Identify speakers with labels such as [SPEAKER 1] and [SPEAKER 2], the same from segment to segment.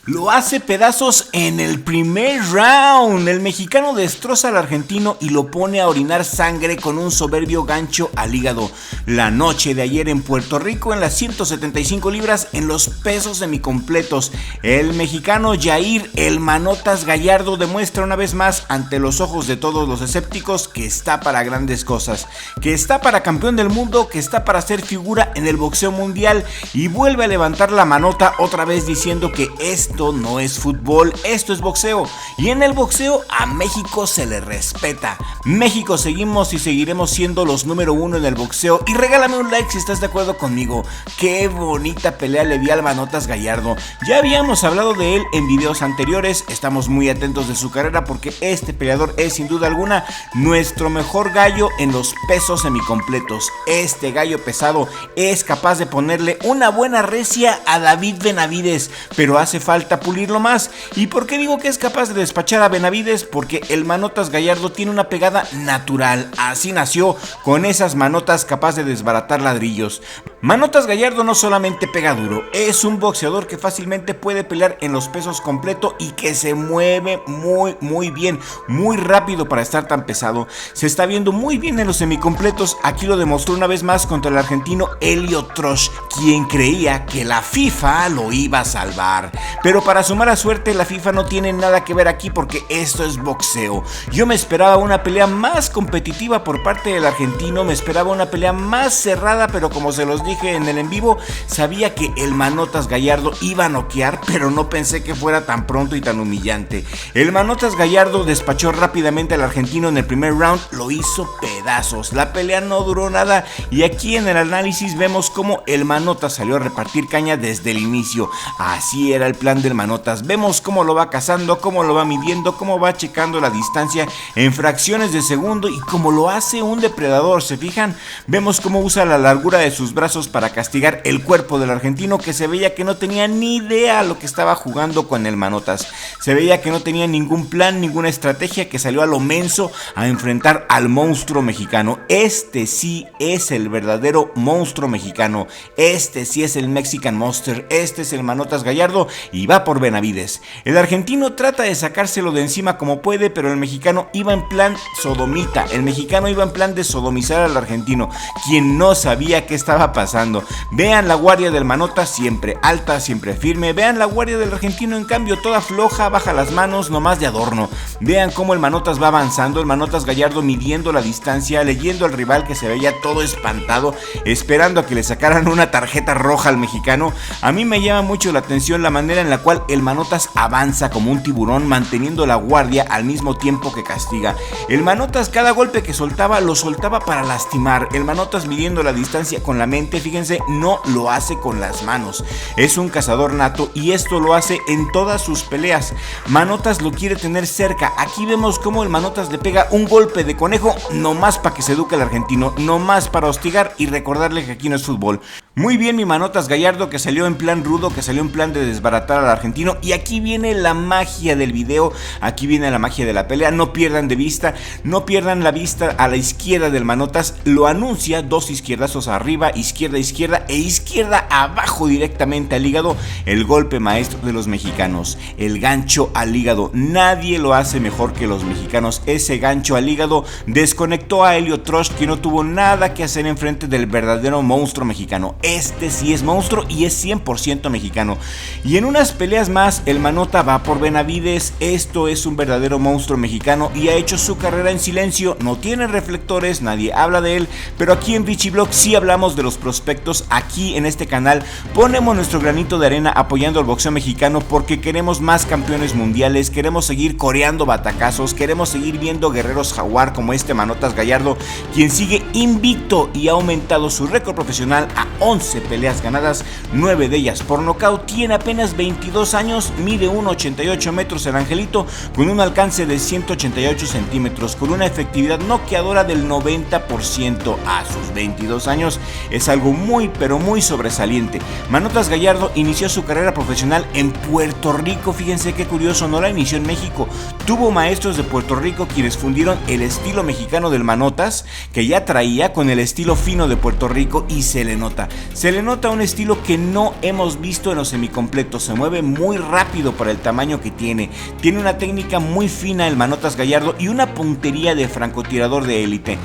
[SPEAKER 1] Lo hace pedazos en el primer round. El mexicano destroza al argentino y lo pone a orinar sangre con un soberbio gancho al hígado. La noche de ayer en Puerto Rico, en las 175 libras en los pesos semicompletos, el mexicano Jair "El Manotas" Gallardo demuestra una vez más ante los ojos de todos los escépticos que está para grandes cosas, que está para campeón del mundo, que está para ser figura en el boxeo mundial, y vuelve a levantar la manota otra vez diciendo que esto no es fútbol, esto es boxeo, y en el boxeo a México se le respeta. México seguimos y seguiremos siendo los número uno en el boxeo, y regálame un like si estás de acuerdo conmigo. Qué bonita pelea le vi al Manotas Gallardo. Ya habíamos hablado de él en videos anteriores, estamos muy atentos de su carrera porque este peleador es sin duda alguna nuestro mejor gallo en los pesos semicompletos. Este gallo pesado es capaz de ponerle una buena recia a David Benavides, pero hace falta pulirlo más. ¿Y por qué digo que es capaz de despachar a Benavides? Porque el Manotas Gallardo tiene una pegada natural, así nació, con esas manotas capaz de desbaratar ladrillos. Manotas Gallardo no solamente pega duro, es un boxeador que fácilmente puede pelear en los pesos completo y que se mueve muy bien, muy rápido para estar tan pesado. Se está viendo muy bien en los semicompletos, aquí lo demostró una vez más contra el argentino Helio Trosch, quien creía que la FIFA lo iba a salvar. Pero para su mala suerte, la FIFA no tiene nada que ver aquí porque esto es boxeo. Yo me esperaba una pelea más competitiva por parte del argentino, me esperaba una pelea más cerrada, pero como se los dije en el en vivo, sabía que el Manotas Gallardo iba a noquear, pero no pensé que fuera tan pronto y tan humillante. El Manotas Gallardo despachó rápidamente al argentino en el primer round, lo hizo pedazos. La pelea no duró nada y aquí en el análisis vemos cómo el Manotas salió a repartir caña desde el inicio. Así era el plan del Manotas. Vemos cómo lo va cazando, cómo lo va midiendo, cómo va checando la distancia en fracciones de segundo y cómo lo hace un depredador. ¿Se fijan? Vemos cómo usa la largura de sus brazos para castigar el cuerpo del argentino, que se veía que no tenía ni idea a lo que estaba jugando con el Manotas. Se veía que no tenía ningún plan, ninguna estrategia, que salió a lo menso a enfrentar al monstruo mexicano. Este sí es el verdadero monstruo mexicano. Este sí es el Mexican Monster. Este es el Manotas Gallardo y va por Benavides. El argentino trata de sacárselo de encima como puede, pero el mexicano iba en plan sodomita. El mexicano iba en plan de sodomizar al argentino, quien no sabía qué estaba pasando. Vean la guardia del Manotas, siempre alta, siempre firme. Vean la guardia del argentino, en cambio, toda floja, baja las manos, nomás de adorno. Vean cómo el Manotas va avanzando, el Manotas Gallardo midiendo la distancia, leyendo al rival, que se veía todo espantado, esperando a que le sacaran una tarjeta roja al mexicano. A mí me llama mucho la atención la manera en la cual el Manotas avanza como un tiburón, manteniendo la guardia al mismo tiempo que castiga. El Manotas, cada golpe que soltaba, lo soltaba para lastimar. El Manotas midiendo la distancia con la mente, fíjense, no lo hace con las manos. Es un cazador nato y esto lo hace en todas sus peleas. Manotas lo quiere tener cerca. Aquí vemos cómo el Manotas le pega un golpe de conejo, nomás para que se eduque el argentino, nomás para hostigar y recordarle que aquí no es fútbol. Muy bien mi Manotas Gallardo, que salió en plan rudo, que salió en plan de desbaratar al argentino. Y aquí viene la magia del video, aquí viene la magia de la pelea. No pierdan de vista, no pierdan la vista a la izquierda del Manotas. Lo anuncia, dos izquierdazos arriba, izquierda e izquierda abajo directamente al hígado. El golpe maestro de los mexicanos, el gancho al hígado. Nadie lo hace mejor que los mexicanos. Ese gancho al hígado desconectó a Helio Trosch, que no tuvo nada que hacer enfrente del verdadero monstruo mexicano. Este sí es monstruo y es 100% mexicano. Y en unas peleas más el Manota va por Benavides. Esto es un verdadero monstruo mexicano y ha hecho su carrera en silencio. No tiene reflectores, nadie habla de él, pero aquí en Richie Blog sí hablamos de los prospectos. Aquí en este canal ponemos nuestro granito de arena apoyando al boxeo mexicano porque queremos más campeones mundiales, queremos seguir coreando batacazos, queremos seguir viendo guerreros jaguar como este Manotas Gallardo, quien sigue invicto y ha aumentado su récord profesional a 11 peleas ganadas, 9 de ellas por nocaut. Tiene apenas 22 años, mide 1.88 metros el angelito, con un alcance de 188 centímetros, con una efectividad noqueadora del 90% a sus 22 años. Es algo muy pero muy sobresaliente. Manotas Gallardo inició su carrera profesional en Puerto Rico, fíjense qué curioso, no la inició en México. Tuvo maestros de Puerto Rico quienes fundieron el estilo mexicano del Manotas, que ya traía, con el estilo fino de Puerto Rico, y se le nota un estilo que no hemos visto en los semicompletos. Se mueve muy rápido para el tamaño que tiene una técnica muy fina el Manotas Gallardo y una puntería de francotirador de élite.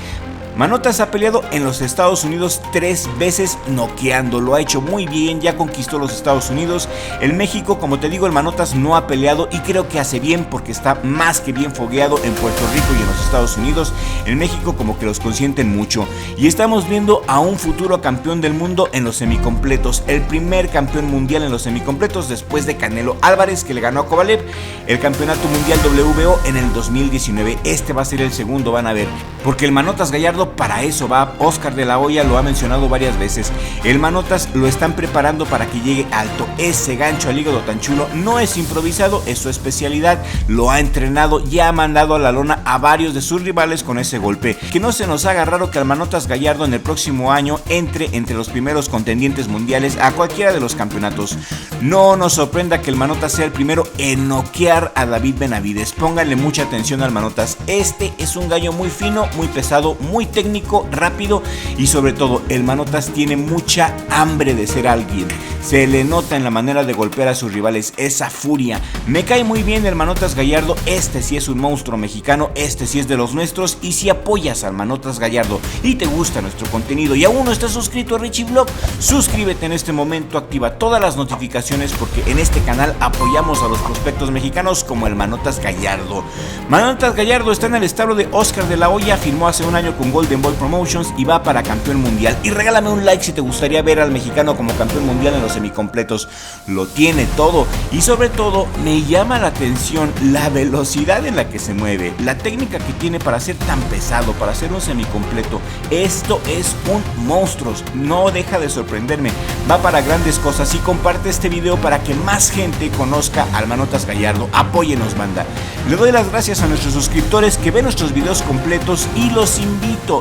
[SPEAKER 1] Manotas ha peleado en los Estados Unidos 3 veces noqueando, lo ha hecho muy bien, ya conquistó los Estados Unidos. En México, como te digo, el Manotas no ha peleado y creo que hace bien porque está más que bien fogueado en Puerto Rico y en los Estados Unidos. En México como que los consienten mucho y estamos viendo a un futuro campeón del mundo en los semicompletos, el primer campeón mundial en los semicompletos después de Canelo Álvarez, que le ganó a Kovalev el campeonato mundial WBO en el 2019. Este va a ser el segundo, van a ver, porque el Manotas Gallardo para eso va. Oscar de la Hoya lo ha mencionado varias veces. El Manotas lo están preparando para que llegue alto. Ese gancho al hígado tan chulo no es improvisado, es su especialidad. Lo ha entrenado, ya ha mandado a la lona a varios de sus rivales con ese golpe. Que no se nos haga raro que el Manotas Gallardo en el próximo año entre los primeros contendientes mundiales a cualquiera de los campeonatos. No nos sorprenda que el Manotas sea el primero en noquear a David Benavides. Pónganle mucha atención al Manotas. Este es un gallo muy fino, muy pesado, muy técnico, rápido y sobre todo el Manotas tiene mucha hambre de ser alguien. Se le nota en la manera de golpear a sus rivales esa furia. Me cae muy bien el Manotas Gallardo. Este sí es un monstruo mexicano, este sí es de los nuestros. Y si apoyas al Manotas Gallardo y te gusta nuestro contenido y aún no estás suscrito a Richie Vlog, suscríbete en este momento, activa todas las notificaciones porque en este canal apoyamos a los prospectos mexicanos como el Manotas Gallardo. Manotas Gallardo está en el establo de Oscar de la Hoya, firmó hace un año con Golden Boy Promotions y va para campeón mundial. Y regálame un like si te gustaría ver al mexicano como campeón mundial en los semicompletos. Lo tiene todo y sobre todo me llama la atención la velocidad en la que se mueve, la técnica que tiene para ser tan pesado, para ser un semicompleto. Esto es un monstruo, no deja de sorprenderme. Va para grandes cosas y comparte este video para que más gente conozca al Manotas Gallardo. Apóyenos, banda. Le doy las gracias a nuestros suscriptores que ven nuestros videos completos y los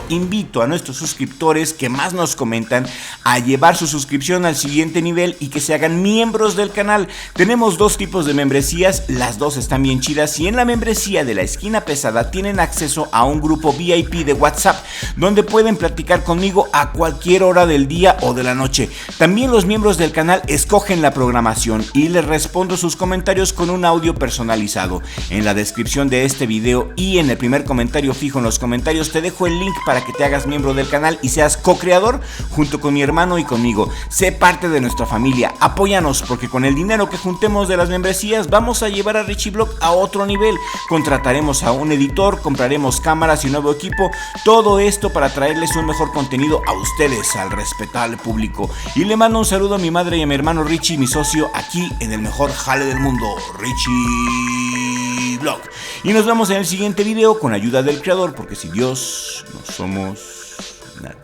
[SPEAKER 1] invito a nuestros suscriptores que más nos comentan a llevar su suscripción al siguiente nivel y que se hagan miembros del canal. Tenemos dos tipos de membresías, las dos están bien chidas y en la membresía de la esquina pesada tienen acceso a un grupo VIP de WhatsApp donde pueden platicar conmigo a cualquier hora del día o de la noche. También los miembros del canal escogen la programación y les respondo sus comentarios con un audio personalizado. En la descripción de este video y en el primer comentario fijo en los comentarios te dejo el link para que te hagas miembro del canal y seas co-creador junto con mi hermano y conmigo. Sé parte de nuestra familia, apóyanos porque con el dinero que juntemos de las membresías vamos a llevar a Richie Vlog a otro nivel. Contrataremos a un editor, compraremos cámaras y nuevo equipo, todo esto para traerles un mejor contenido a ustedes, al respetable público. Y le mando un saludo a mi madre y a mi hermano Richie, mi socio aquí en el mejor jale del mundo, Richie Vlog. Y nos vemos en el siguiente video con ayuda del creador, porque sin Dios no somos nada.